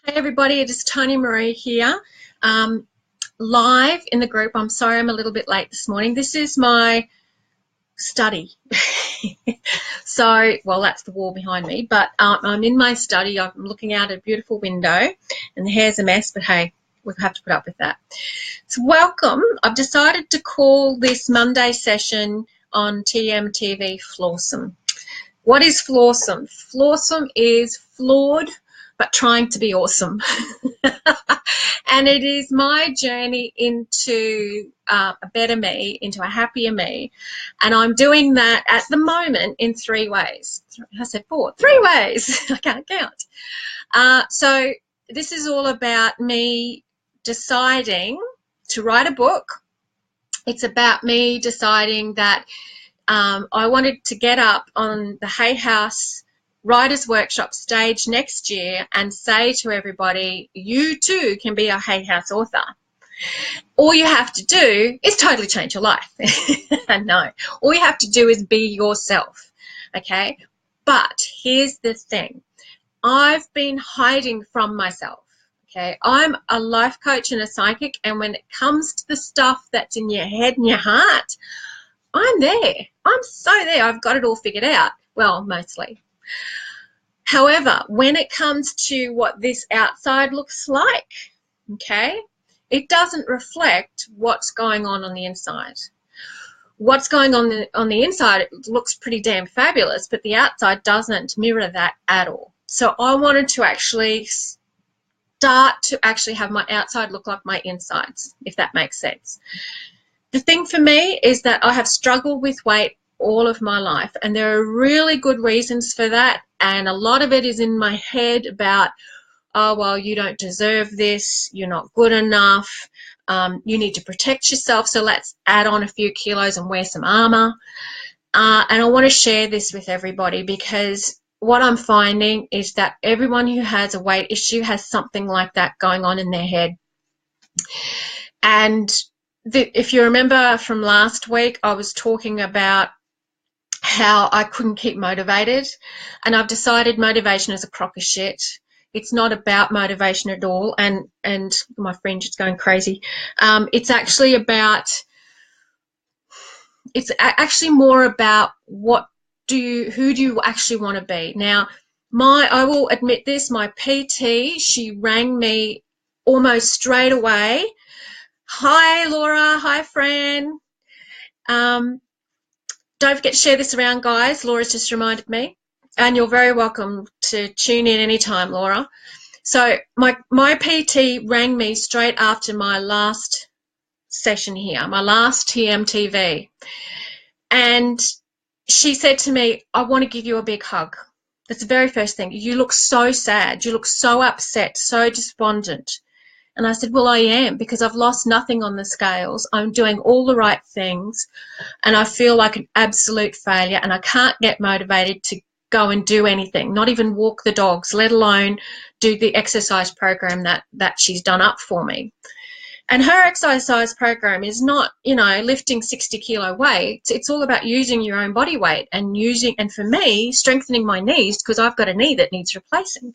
Hey everybody, it is Toni-Maree here, live in the group. I'm sorry I'm a little bit late this morning. This is my study. Well, that's the wall behind me, but I'm in my study. I'm looking out a beautiful window, and the hair's a mess, but hey, we'll have to put up with that. So welcome. I've decided to call this Monday session on TMTV Flawsome. What is Flawsome? Flawsome is flawed, but trying to be awesome. And it is my journey into a better me, into a happier me. And I'm doing that at the moment in 3 ways. I said 4. 3 ways. I can't count. So this is all about me deciding to write a book. It's about me deciding that I wanted to get up on the Hay House Writers Workshop stage next year and say to everybody, you too can be a Hay House author. All you have to do is totally change your life. No, all you have to do is be yourself, okay? But here's the thing. I've been hiding from myself, okay? I'm a life coach and a psychic, and when it comes to the stuff that's in your head and your heart, I'm there. I'm so there. I've got it all figured out. Well, mostly. However, when it comes to what this outside looks like, okay, it doesn't reflect what's going on the inside. What's going on the inside, it looks pretty damn fabulous, but the outside doesn't mirror that at all. So I wanted to actually start to actually have my outside look like my insides, if that makes sense. The thing for me is that I have struggled with weight all of my life, and there are really good reasons for that, and a lot of it is in my head about, oh, well, you don't deserve this, you're not good enough, you need to protect yourself, so let's add on a few kilos and wear some armor. And I want to share this with everybody, because what I'm finding is that everyone who has a weight issue has something like that going on in their head. And if you remember from last week, I was talking about how I couldn't keep motivated, and I've decided motivation is a crock of shit. It's not about motivation at all, and my fringe is going crazy. It's actually more about who do you actually want to be. Now, I will admit this, my PT, she rang me almost straight away. Hi, Laura. Hi, Fran. Don't forget to share this around, guys. Laura's just reminded me. And you're very welcome to tune in anytime, Laura. So my PT rang me straight after my last session here, my last TMTV. And she said to me, I want to give you a big hug. That's the very first thing. You look so sad. You look so upset, so despondent. And I said, well, I am, because I've lost nothing on the scales. I'm doing all the right things, and I feel like an absolute failure, and I can't get motivated to go and do anything, not even walk the dogs, let alone do the exercise program that she's done up for me. And her exercise program is not, lifting 60-kilo weights. It's all about using your own body weight and for me, strengthening my knees, because I've got a knee that needs replacing.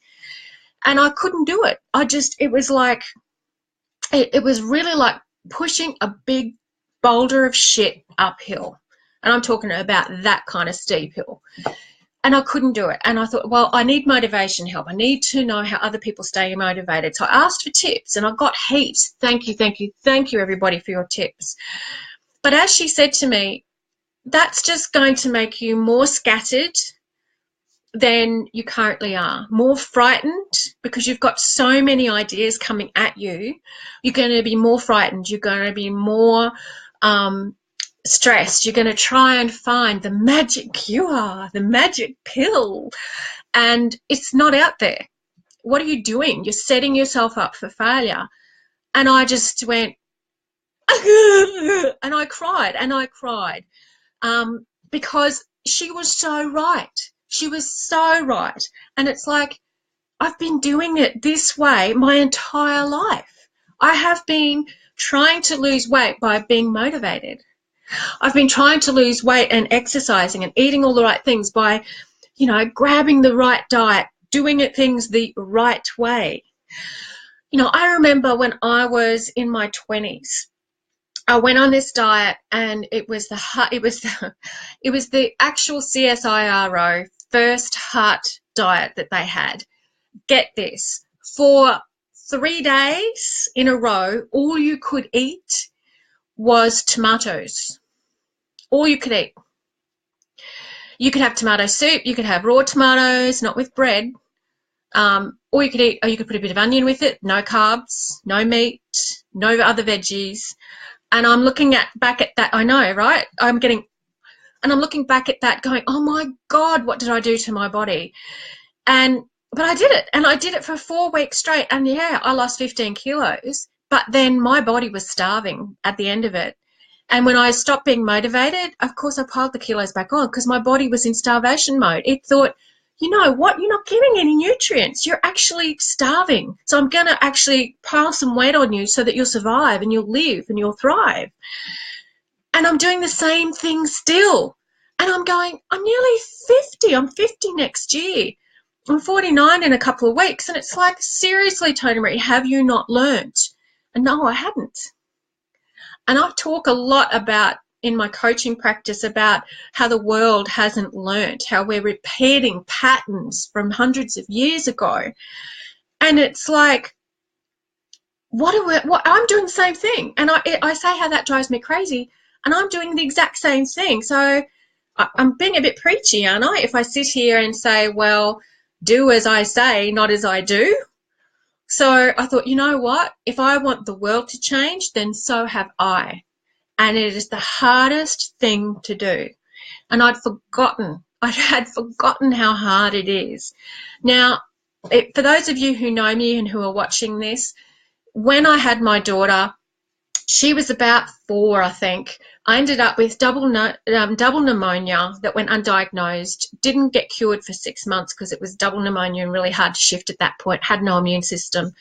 And I couldn't do it. It was really like pushing a big boulder of shit uphill. And I'm talking about that kind of steep hill. And I couldn't do it. And I thought, well, I need motivation help. I need to know how other people stay motivated. So I asked for tips, and I got heaps. Thank you, everybody, for your tips. But as she said to me, that's just going to make you more scattered than you currently are, more frightened, because you've got so many ideas coming at you. You're going to be more frightened. You're going to be more stressed. You're going to try and find the magic cure, the magic pill, and it's not out there. What are you doing? You're setting yourself up for failure. And I just went, and I cried, because she was so right. She was so right. And it's like, I've been doing it this way my entire life. I have been trying to lose weight by being motivated. I've been trying to lose weight and exercising and eating all the right things by, grabbing the right diet, doing things the right way. You know, I remember when I was in my 20s, I went on this diet, and it was the actual CSIRO first heart diet that they had. Get this, for 3 days in a row, all you could eat was tomatoes. All you could eat. You could have tomato soup, you could have raw tomatoes, not with bread. Or you could eat, or you could put a bit of onion with it, no carbs, no meat, no other veggies. And I'm looking back at that, I know, right? I'm looking back at that going, oh my God, what did I do to my body? But I did it, and I did it for 4 weeks straight. And yeah, I lost 15 kilos, but then my body was starving at the end of it. And when I stopped being motivated, of course, I piled the kilos back on because my body was in starvation mode. It thought, you know what, you're not getting any nutrients. You're actually starving. So I'm going to actually pile some weight on you so that you'll survive and you'll live and you'll thrive. And I'm doing the same thing still. And I'm going, I'm nearly 50. I'm 50 next year. I'm 49 in a couple of weeks. And it's like, seriously, Toni-Maree, have you not learnt? And no, I hadn't. And I talk a lot about, in my coaching practice, about how the world hasn't learnt, how we're repeating patterns from hundreds of years ago. And it's like, I'm doing the same thing. And I say how that drives me crazy, and I'm doing the exact same thing. So I'm being a bit preachy, aren't I, if I sit here and say, well, do as I say, not as I do. So I thought, you know what? If I want the world to change, then so have I. And it is the hardest thing to do. And I had forgotten how hard it is. Now, for those of you who know me and who are watching this, when I had my daughter, she was about 4, I think. I ended up with double pneumonia that went undiagnosed, didn't get cured for 6 months because it was double pneumonia and really hard to shift at that point, had no immune system,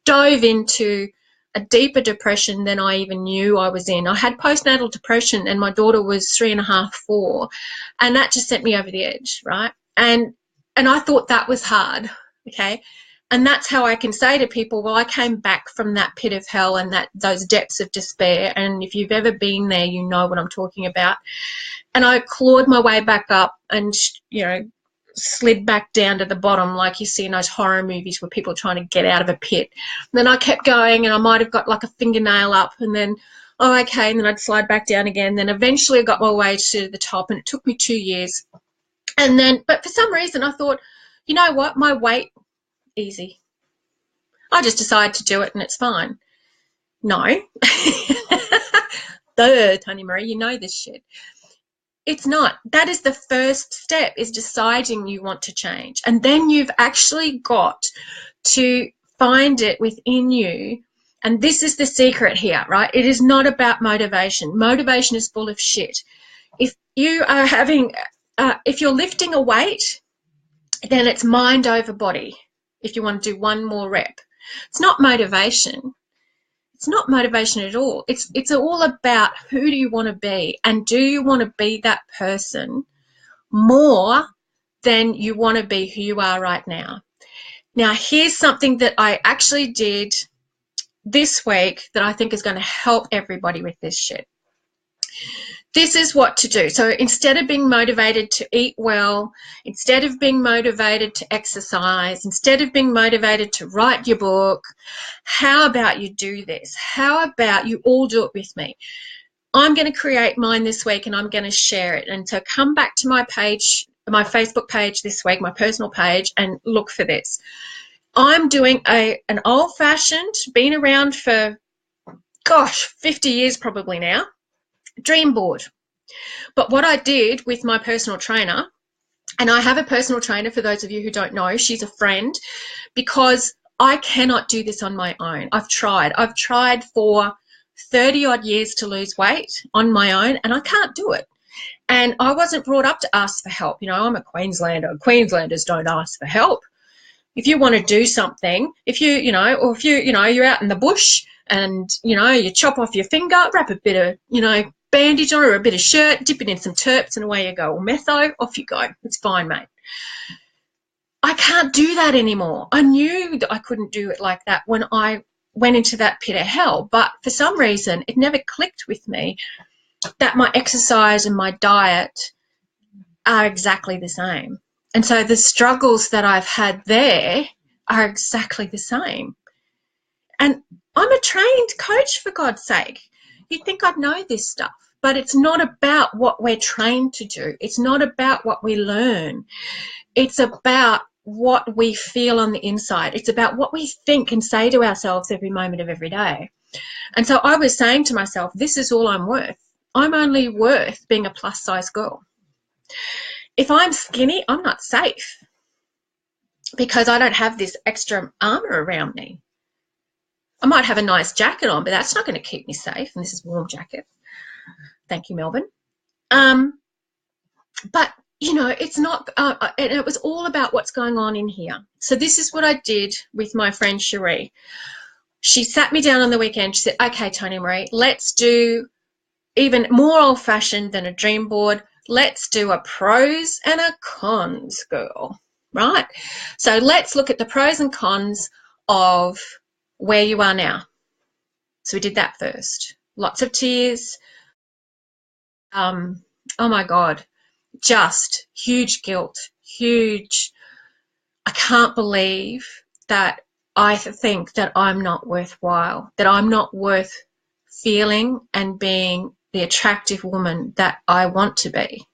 dove into a deeper depression than I even knew I was in. I had postnatal depression, and my daughter was 3.5, 4, and that just sent me over the edge, right? And I thought that was hard, okay? And that's how I can say to people, well, I came back from that pit of hell and those depths of despair. And if you've ever been there, you know what I'm talking about. And I clawed my way back up and, you know, slid back down to the bottom like you see in those horror movies where people are trying to get out of a pit. And then I kept going, and I might have got like a fingernail up, and then, oh, okay, and then I'd slide back down again. Then eventually I got my way to the top, and it took me 2 years. And then, but for some reason I thought, you know what, my weight, easy. I just decided to do it and it's fine. No. Duh, Toni-Maree, you know this shit. It's not. That is the first step, is deciding you want to change. And then you've actually got to find it within you. And this is the secret here, right? It is not about motivation. Motivation is full of shit. If you are if you're lifting a weight, then it's mind over body. If you want to do one more rep, it's not motivation. It's not motivation at all. It's all about, who do you want to be, and do you want to be that person more than you want to be who you are right now? Now, here's something that I actually did this week that I think is going to help everybody with this shit. This is what to do. So instead of being motivated to eat well, instead of being motivated to exercise, instead of being motivated to write your book, how about you do this? How about you all do it with me? I'm going to create mine this week, and I'm going to share it. And so come back to my page, my Facebook page this week, my personal page, and look for this. I'm doing an old-fashioned, been around for, gosh, 50 years probably now, dream board. But what I did with my personal trainer, and I have a personal trainer for those of you who don't know, she's a friend, because I cannot do this on my own. I've tried for 30 odd years to lose weight on my own, and I can't do it. And I wasn't brought up to ask for help. You know, I'm a Queenslander. Queenslanders don't ask for help. If you want to do something, if you're out in the bush and, you chop off your finger, wrap a bit of, bandage on, or a bit of shirt, dip it in some terps, and away you go. Or metho, off you go. It's fine, mate. I can't do that anymore. I knew that I couldn't do it like that when I went into that pit of hell, but for some reason it never clicked with me that my exercise and my diet are exactly the same. And so the struggles that I've had there are exactly the same. And I'm a trained coach, for God's sake. You'd think I'd know this stuff, but it's not about what we're trained to do. It's not about what we learn. It's about what we feel on the inside. It's about what we think and say to ourselves every moment of every day. And so I was saying to myself, this is all I'm worth. I'm only worth being a plus size girl. If I'm skinny, I'm not safe because I don't have this extra armor around me. I might have a nice jacket on, but that's not going to keep me safe. And this is a warm jacket. Thank you, Melbourne. But, you know, it's not, it was all about what's going on in here. So this is what I did with my friend Cherie. She sat me down on the weekend. She said, okay, Toni-Maree, let's do even more old-fashioned than a dream board. Let's do a pros and a cons, girl, right? So let's look at the pros and cons of where you are now. So we did that first. Lots of tears. Oh, my God, just huge guilt, huge. I can't believe that I think that I'm not worthwhile, that I'm not worth feeling and being the attractive woman that I want to be.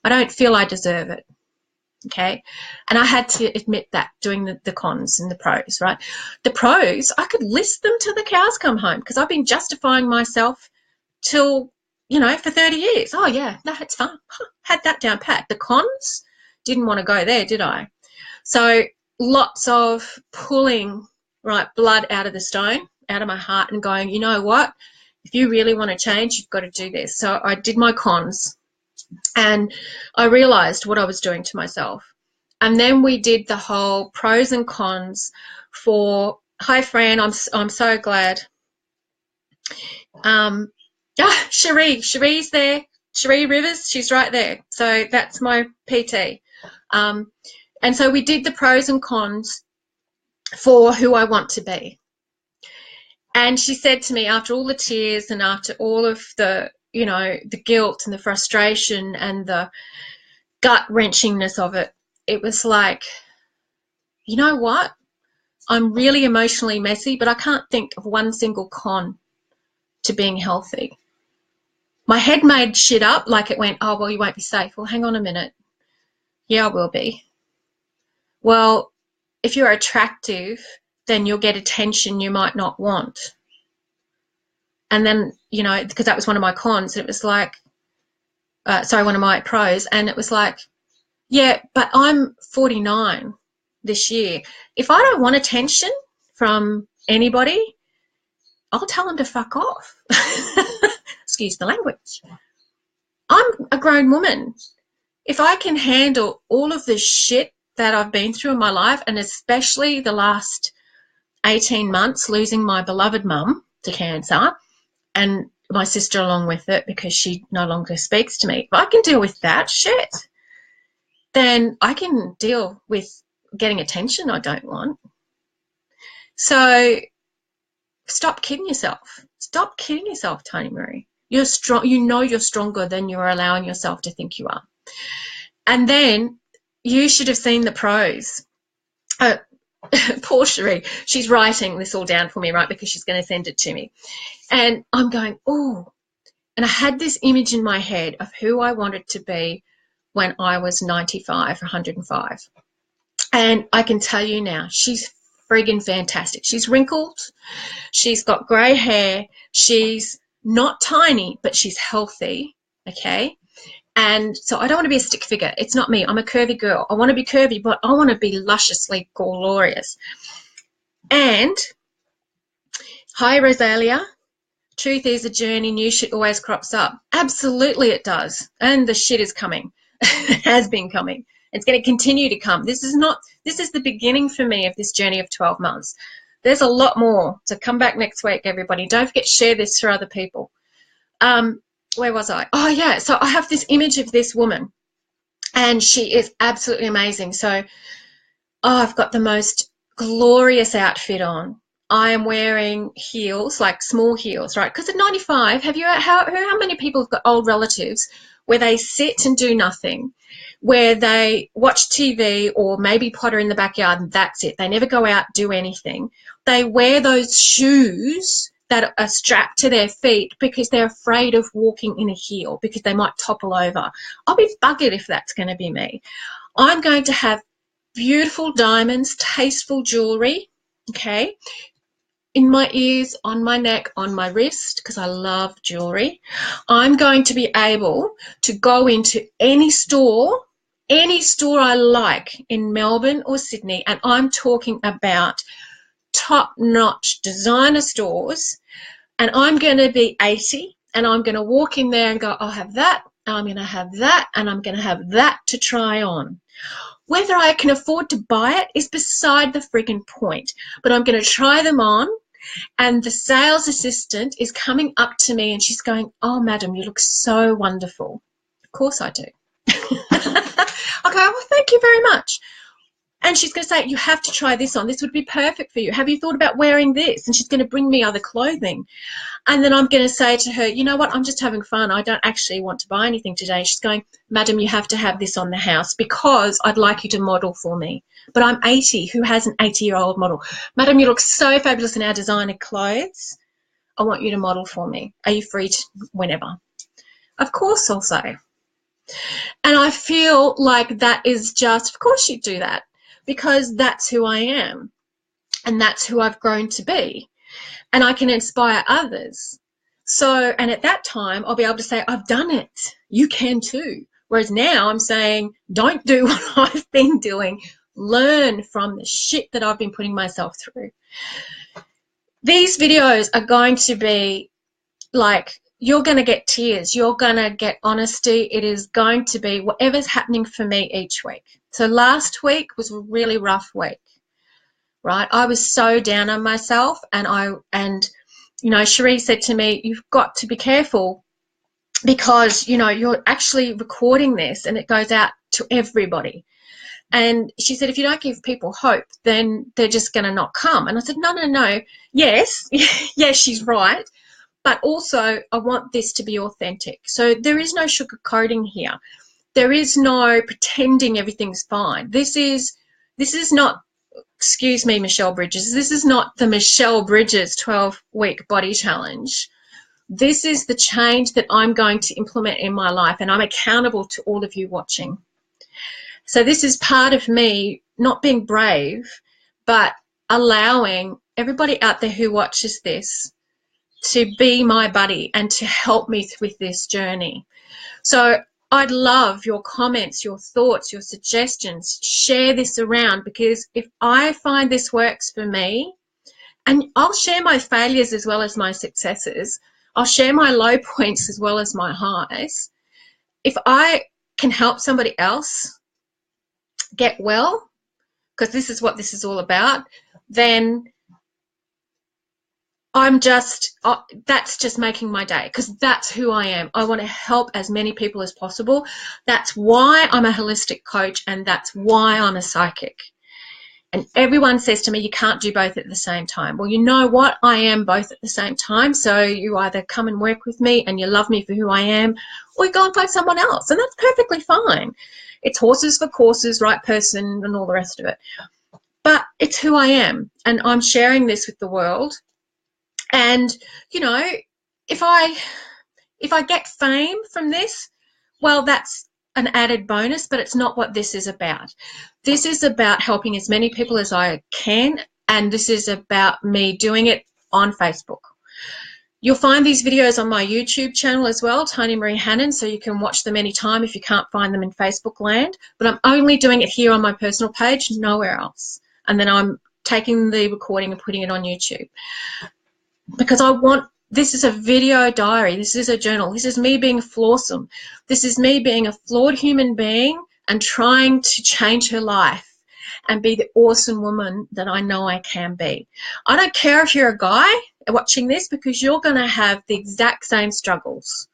I don't feel I deserve it, okay? And I had to admit that doing the cons and the pros, right? The pros, I could list them till the cows come home because I've been justifying myself till, you know, for 30 years. Oh, yeah, no, it's fine. Had that down pat. The cons, didn't want to go there, did I? So lots of pulling, right, blood out of the stone, out of my heart and going, you know what? If you really want to change, you've got to do this. So I did my cons and I realized what I was doing to myself. And then we did the whole pros and cons for, hi, Fran, I'm so glad. Cherie's there. Cherie Rivers, she's right there. So that's my PT. And so we did the pros and cons for who I want to be. And she said to me, after all the tears and after all of the, you know, the guilt and the frustration and the gut-wrenchingness of it, it was like, you know what? I'm really emotionally messy, but I can't think of one single con to being healthy. My head made shit up, like it went, oh, well, you won't be safe. Well, hang on a minute. Yeah, I will be. Well, if you're attractive, then you'll get attention you might not want. And then, you know, because that was one of my cons, it was like, one of my pros, and it was like, yeah, but I'm 49 this year. If I don't want attention from anybody, I'll tell them to fuck off. Excuse the language. I'm a grown woman. If I can handle all of the shit that I've been through in my life, and especially the last 18 months losing my beloved mum to cancer and my sister along with it because she no longer speaks to me, if I can deal with that shit, then I can deal with getting attention I don't want. So stop kidding yourself. Stop kidding yourself, Toni-Maree. You're strong. You know you're stronger than you're allowing yourself to think you are. And then you should have seen the pros. Poor Cherie, she's writing this all down for me, right, because she's going to send it to me. And I'm going, oh, and I had this image in my head of who I wanted to be when I was 95 or 105. And I can tell you now, she's friggin' fantastic. She's wrinkled. She's got grey hair. She's not tiny, but she's healthy, okay? And so I don't want to be a stick figure. It's not me. I'm a curvy girl. I want to be curvy, but I want to be lusciously glorious. And hi, Rosalia. Truth is a journey. New shit always crops up. Absolutely it does. And the shit is coming. It has been coming. It's going to continue to come. This is the beginning for me of this journey of 12 months. There's a lot more. So come back next week, everybody. Don't forget to share this for other people. Where was I? Oh, yeah. So I have this image of this woman, and she is absolutely amazing. So Oh, I've got the most glorious outfit on. I am wearing heels, like small heels, right? Because at 95, how many people have got old relatives where they sit and do nothing, where they watch TV or maybe potter in the backyard and that's it. They never go out, do anything. They wear those shoes that are strapped to their feet because they're afraid of walking in a heel because they might topple over. I'll be buggered if that's going to be me. I'm going to have beautiful diamonds, tasteful jewelry, okay, in my ears, on my neck, on my wrist, because I love jewelry. I'm going to be able to go into any store I like in Melbourne or Sydney, and I'm talking about top-notch designer stores, and I'm going to be 80, and I'm going to walk in there and go, I'll have that, and I'm going to have that, and I'm going to have that to try on. Whether I can afford to buy it is beside the freaking point, but I'm going to try them on, and the sales assistant is coming up to me and she's going, oh, madam, you look so wonderful. Of course I do. Okay, well, thank you very much. And she's going to say, you have to try this on. This would be perfect for you. Have you thought about wearing this? And she's going to bring me other clothing. And then I'm going to say to her, you know what, I'm just having fun. I don't actually want to buy anything today. She's going, madam, you have to have this on the house because I'd like you to model for me. But I'm 80. Who has an 80-year-old model? Madam, you look so fabulous in our designer clothes. I want you to model for me. Are you free whenever? Of course, I'll say. And I feel like that is just, of course you do that, because that's who I am and that's who I've grown to be, and I can inspire others. So, and at that time I'll be able to say, I've done it, you can too. Whereas now I'm saying, don't do what I've been doing, learn from the shit that I've been putting myself through. These videos are going to be like, you're going to get tears, you're going to get honesty. It is going to be whatever's happening for me each week. So last week was a really rough week, right? I was so down on myself, and you know, Cherie said to me, you've got to be careful because, you know, you're actually recording this and it goes out to everybody. And she said, if you don't give people hope, then they're just going to not come. And I said, no. Yes, yes, she's right. But also I want this to be authentic. So there is no sugarcoating here. There is no pretending everything's fine. This is not, excuse me, Michelle Bridges, this is not the Michelle Bridges 12-week body challenge. This is the change that I'm going to implement in my life, and I'm accountable to all of you watching. So this is part of me not being brave, but allowing everybody out there who watches this to be my buddy and to help me with this journey. So I'd love your comments, your thoughts, your suggestions. Share this around, because if I find this works for me, and I'll share my failures as well as my successes, I'll share my low points as well as my highs. If I can help somebody else get well, because this is what this is all about, then that's just making my day, because that's who I am. I want to help as many people as possible. That's why I'm a holistic coach, and that's why I'm a psychic. And everyone says to me, you can't do both at the same time. Well, you know what? I am both at the same time. So you either come and work with me and you love me for who I am, or you go and find someone else, and that's perfectly fine. It's horses for courses, right person, and all the rest of it. But it's who I am, and I'm sharing this with the world. And, you know, if I get fame from this, well, that's an added bonus, but it's not what this is about. This is about helping as many people as I can, and this is about me doing it on Facebook. You'll find these videos on my YouTube channel as well, Toni-Maree Hannan, so you can watch them anytime if you can't find them in Facebook land. But I'm only doing it here on my personal page, nowhere else. And then I'm taking the recording and putting it on YouTube. Because this is a video diary, this is a journal, this is me being flawsome, this is me being a flawed human being and trying to change her life and be the awesome woman that I know I can be. I don't care if you're a guy watching this, because you're going to have the exact same struggles.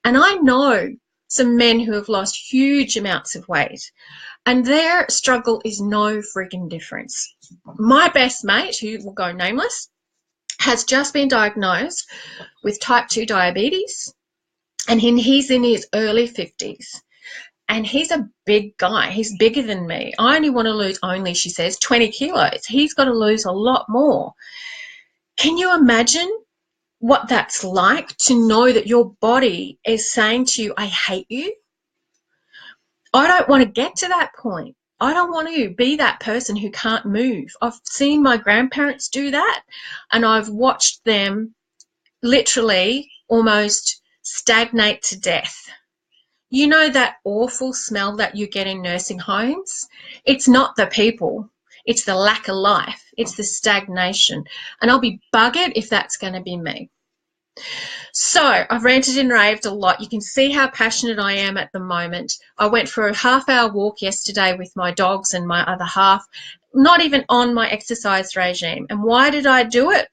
And I know some men who have lost huge amounts of weight, and their struggle is no freaking difference. My best mate, who will go nameless, has just been diagnosed with type 2 diabetes, and he's in his early 50s. And he's a big guy. He's bigger than me. I only want to lose only, she says, 20 kilos. He's got to lose a lot more. Can you imagine what that's like to know that your body is saying to you, I hate you? I don't want to get to that point. I don't want to be that person who can't move. I've seen my grandparents do that, and I've watched them literally almost stagnate to death. You know that awful smell that you get in nursing homes? It's not the people. It's the lack of life. It's the stagnation. And I'll be buggered if that's going to be me. So I've ranted and raved a lot. You can see how passionate I am at the moment. I went for a half-hour walk yesterday with my dogs and my other half, not even on my exercise regime. And why did I do it?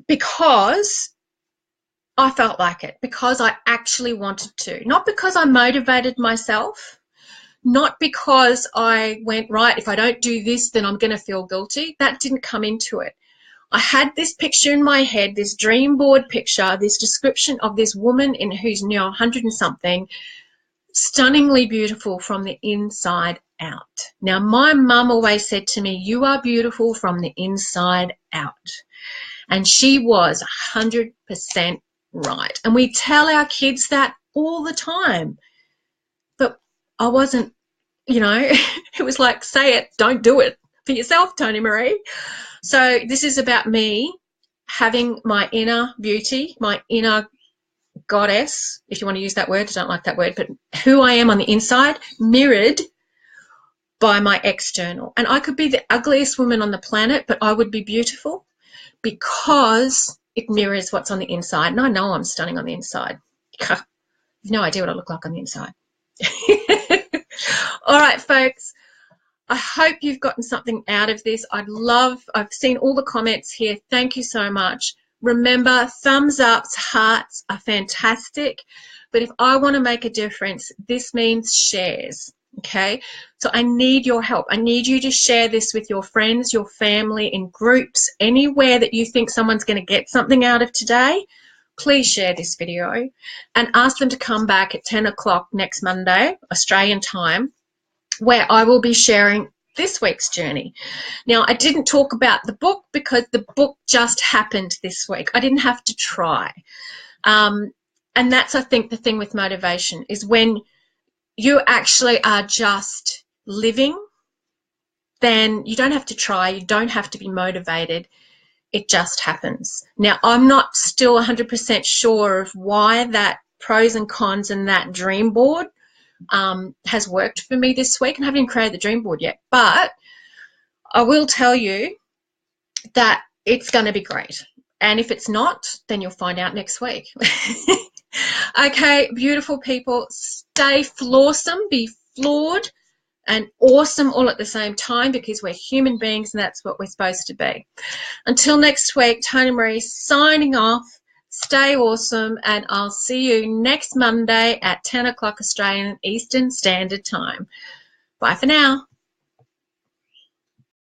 Because I felt like it, because I actually wanted to, not because I motivated myself, not because I went, right, if I don't do this, then I'm going to feel guilty. That didn't come into it. I had this picture in my head, this dream board picture, this description of this woman who's now 100 and something, stunningly beautiful from the inside out. Now, my mum always said to me, you are beautiful from the inside out. And she was 100% right. And we tell our kids that all the time. But I wasn't, it was like, say it, don't do it for yourself, Toni-Maree. So this is about me having my inner beauty, my inner goddess, if you want to use that word. I don't like that word, but who I am on the inside mirrored by my external. And I could be the ugliest woman on the planet, but I would be beautiful because it mirrors what's on the inside. And I know I'm stunning on the inside. You've no idea what I look like on the inside. All right, folks. I hope you've gotten something out of this. I've seen all the comments here. Thank you so much. Remember, thumbs ups, hearts are fantastic. But if I want to make a difference, this means shares. Okay, so I need your help. I need you to share this with your friends, your family, in groups, anywhere that you think someone's going to get something out of today. Please share this video and ask them to come back at 10 o'clock next Monday, Australian time, where I will be sharing this week's journey. Now, I didn't talk about the book because the book just happened this week. I didn't have to try. And that's, I think, the thing with motivation is when you actually are just living, then you don't have to try. You don't have to be motivated. It just happens. Now, I'm not still 100% sure of why that pros and cons and that dream board has worked for me this week, and I haven't even created the dream board yet, but I will tell you that it's going to be great. And if it's not, then you'll find out next week. Okay, beautiful people, stay flawsome, be flawed and awesome all at the same time, because we're human beings and that's what we're supposed to be. Until next week, Toni-Maree signing off. Stay awesome, and I'll see you next Monday at 10 o'clock Australian Eastern Standard Time. Bye for now.